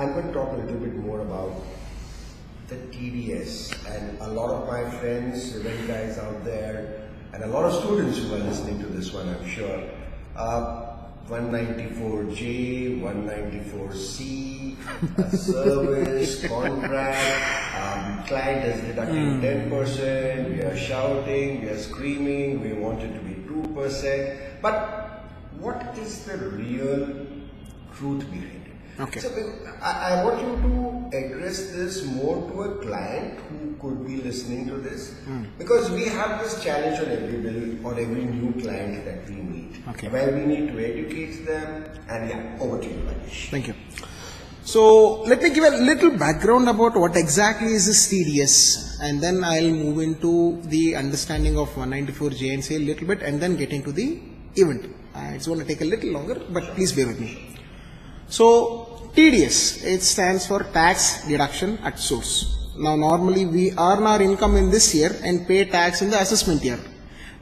I'm going to talk a little bit more about the TDS, and a lot of my friends, event guys out there, and a lot of students who are listening to this one, I'm sure. 194J, 194C, service, contract, client is deducting 10%, we are shouting, we are screaming, we want it to be 2%. But what is the real truth behind it? Okay. So I want you to address this more to a client who could be listening to this, because we have this challenge on every bill or every new client that we meet, where we need to educate them. And yeah, over to you, Rajesh. Thank you. So let me give a little background about what exactly is this TDS, and then I'll move into the understanding of 194J and say a little bit, and then get into the event. It's going to take a little longer, but please bear with me. So TDS, it stands for tax deduction at source. Now normally we earn our income in this year and pay tax in the assessment year.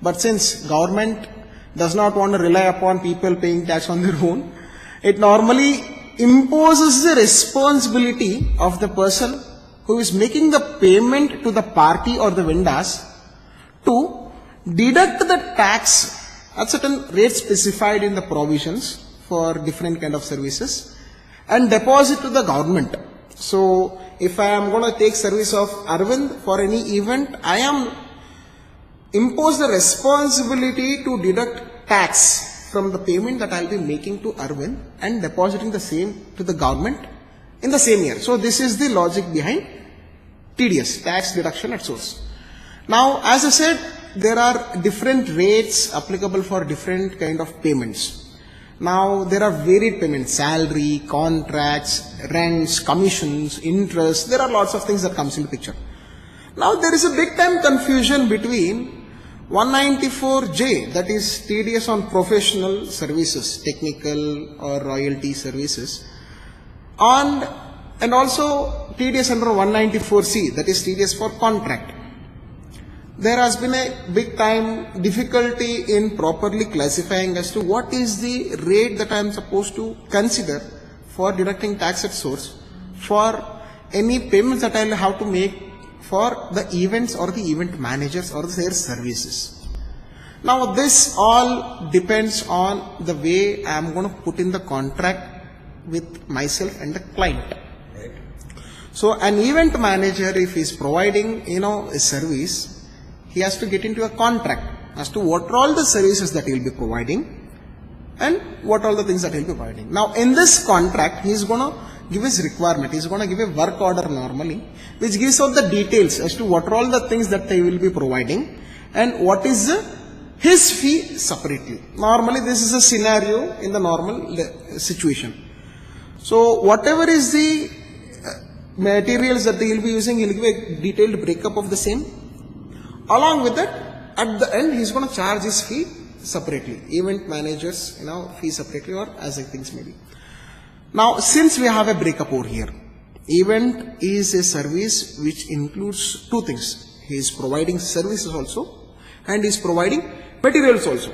But since government does not want to rely upon people paying tax on their own, it normally imposes the responsibility of the person who is making the payment to the party or the vendors to deduct the tax at certain rates specified in the provisions for different kind of services and deposit to the government. So if I am going to take service of Arvind for any event, I am imposed the responsibility to deduct tax from the payment that I will be making to Arvind and depositing the same to the government in the same year. So this is the logic behind TDS, tax deduction at source. Now, as I said, there are different rates applicable for different kind of payments. Now, there are varied payments, salary, contracts, rents, commissions, interest. There are lots of things that comes into picture. Now, there is a big time confusion between 194J, that is TDS on professional services, technical or royalty services, and also TDS under 194C, that is TDS for contract. There has been a big time difficulty in properly classifying as to what is the rate that I am supposed to consider for deducting tax at source for any payments that I will have to make for the events or the event managers or their services. Now this all depends on the way I am going to put in the contract with myself and the client. So an event manager, if he is providing a service, he has to get into a contract as to what are all the services that he will be providing and what are all the things that he will be providing. Now in this contract, he is going to give his requirement, he is going to give a work order normally, which gives out the details as to what are all the things that they will be providing and what is his fee separately. Normally this is a scenario in the normal situation. So whatever is the materials that they will be using, he will give a detailed breakup of the same. Along with that, at the end, he is going to charge his fee separately. Event managers, fee separately, or as the things may be. Now, since we have a breakup over here, event is a service which includes two things. He is providing services also, and he is providing materials also.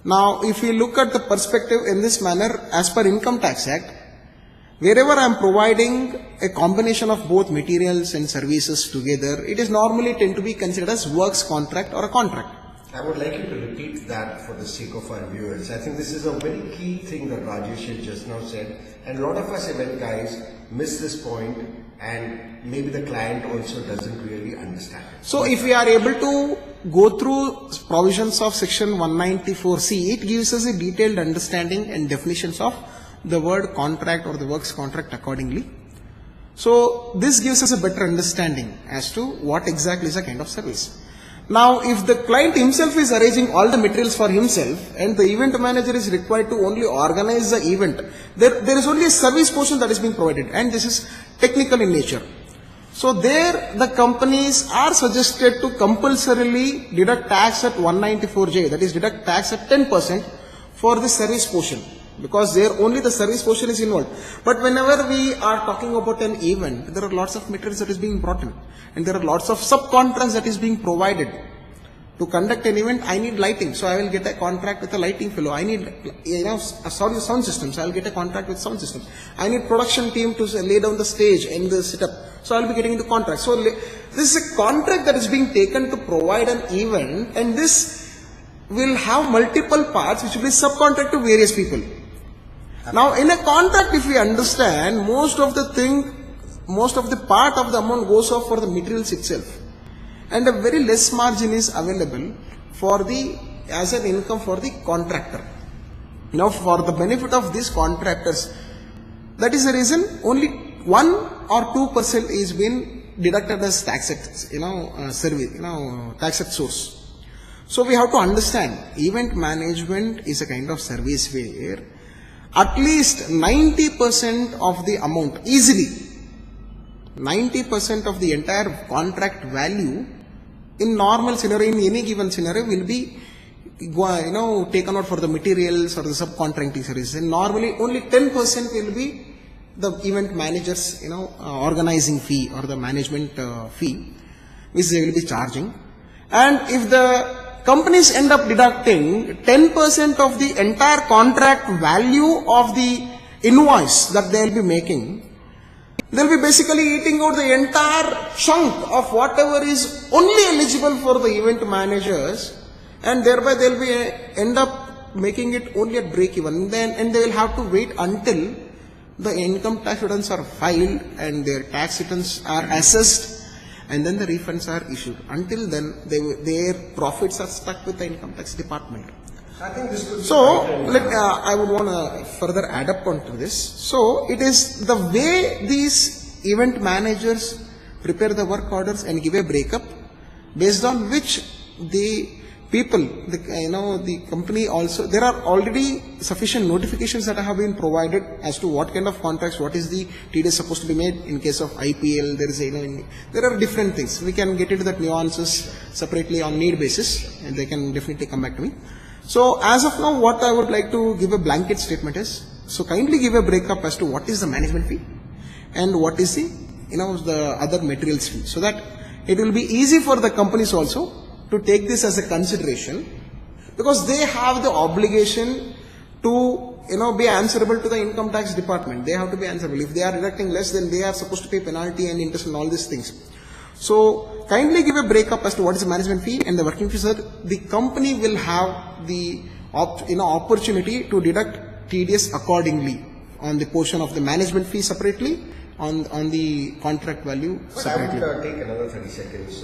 Now, if we look at the perspective in this manner, as per Income Tax Act, wherever I am providing a combination of both materials and services together, it is normally tend to be considered as works contract or a contract. I would like you to repeat that for the sake of our viewers. I think this is a very key thing that Rajesh has just now said, and a lot of us event guys miss this point, and maybe the client also doesn't really understand it. So if we are able to go through provisions of section 194C, it gives us a detailed understanding and definitions of the word contract or the works contract accordingly. So this gives us a better understanding as to what exactly is a kind of service. Now if the client himself is arranging all the materials for himself and the event manager is required to only organize the event, there is only a service portion that is being provided, and this is technical in nature. So there the companies are suggested to compulsorily deduct tax at 194J, that is deduct tax at 10% for the service portion, because there only the service portion is involved. But whenever we are talking about an event, there are lots of materials that is being brought in, and there are lots of subcontracts that is being provided. To conduct an event, I need lighting, so I will get a contract with a lighting fellow. I need, a sound systems, I will get a contract with sound systems. I need production team to lay down the stage and the setup, so I will be getting into contract. So this is a contract that is being taken to provide an event, and this will have multiple parts which will be subcontract to various people. Now, in a contract, if we understand, most of the part of the amount goes off for the materials itself. And a very less margin is available as an income for the contractor. Now, for the benefit of these contractors, that is the reason only 1 or 2% is been deducted as tax at source. So we have to understand, event management is a kind of service where at least 90% of the amount, easily 90% of the entire contract value in normal scenario, in any given scenario, will be taken out for the materials or the subcontracting services. And normally only 10% will be the event manager's organizing fee or the management fee which they will be charging. And if the companies end up deducting 10% of the entire contract value of the invoice that they will be making, they'll be basically eating out the entire chunk of whatever is only eligible for the event managers, and thereby they'll be end up making it only at break even. And they will have to wait until the income tax returns are filed and their tax returns are assessed, and then the refunds are issued. Until then, their profits are stuck with the income tax department. I think this could be I would want to further add up onto this. So it is the way these event managers prepare the work orders and give a breakup, based on which the people, the company also, there are already sufficient notifications that have been provided as to what kind of contracts, what is the TDS supposed to be made in case of IPL. There is there are different things. We can get into that nuances separately on need basis, and they can definitely come back to me. So as of now, what I would like to give a blanket statement is, so kindly give a breakup as to what is the management fee and what is the other materials fee, so that it will be easy for the companies also to take this as a consideration, because they have the obligation to be answerable to the income tax department. They have to be answerable. If they are deducting less, then they are supposed to pay penalty and interest and all these things. So kindly give a breakup as to what is the management fee and the working fee, so that the company will have the opportunity to deduct TDS accordingly on the portion of the management fee separately, on the contract value separately. I would take another 30 seconds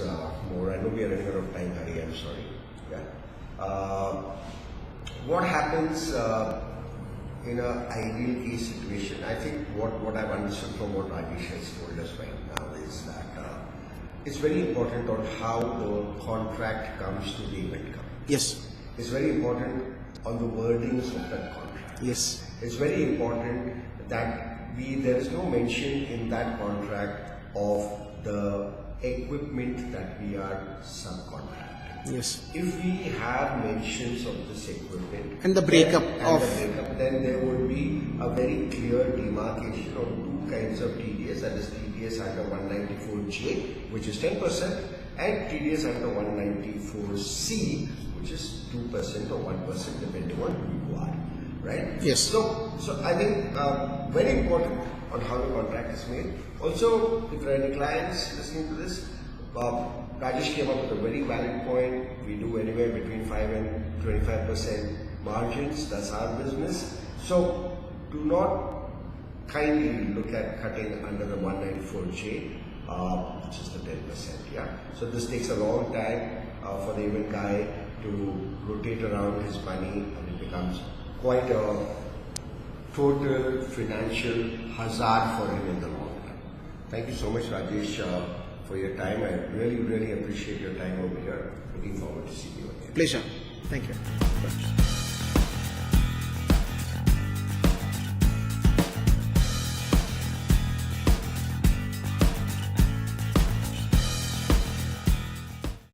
more. I know we are running out of time, Hari. I'm sorry. Yeah. What happens in an ideal case situation? I think what I've understood from what Rajesh has told us right now is that it's very important on how the contract comes to the event company. Yes. It's very important on the wordings of that contract. Yes. It's very important that there is no mention in that contract of the equipment that we are subcontracting. Yes. If we have mentions of this equipment and the breakup then there would be a very clear demarcation of two kinds of TDS, that is TDS under 194J, which is 10%, and TDS under 194C, which is 2% or 1%, depending on who you are. Right? Yes. So I think very important on how the contract is made. Also, if there are any clients listening to this, Rajesh came up with a very valid point. We do anywhere between 5 and 25% margins. That's our business. So do not kindly look at cutting under the 194J, which is the 10%. Yeah. So this takes a long time for the event guy to rotate around his money, and it becomes quite a total financial hazard for him in the long run. Thank you so much, Rajesh, for your time. I really, really appreciate your time over here. Looking forward to seeing you again. Pleasure. Thank you.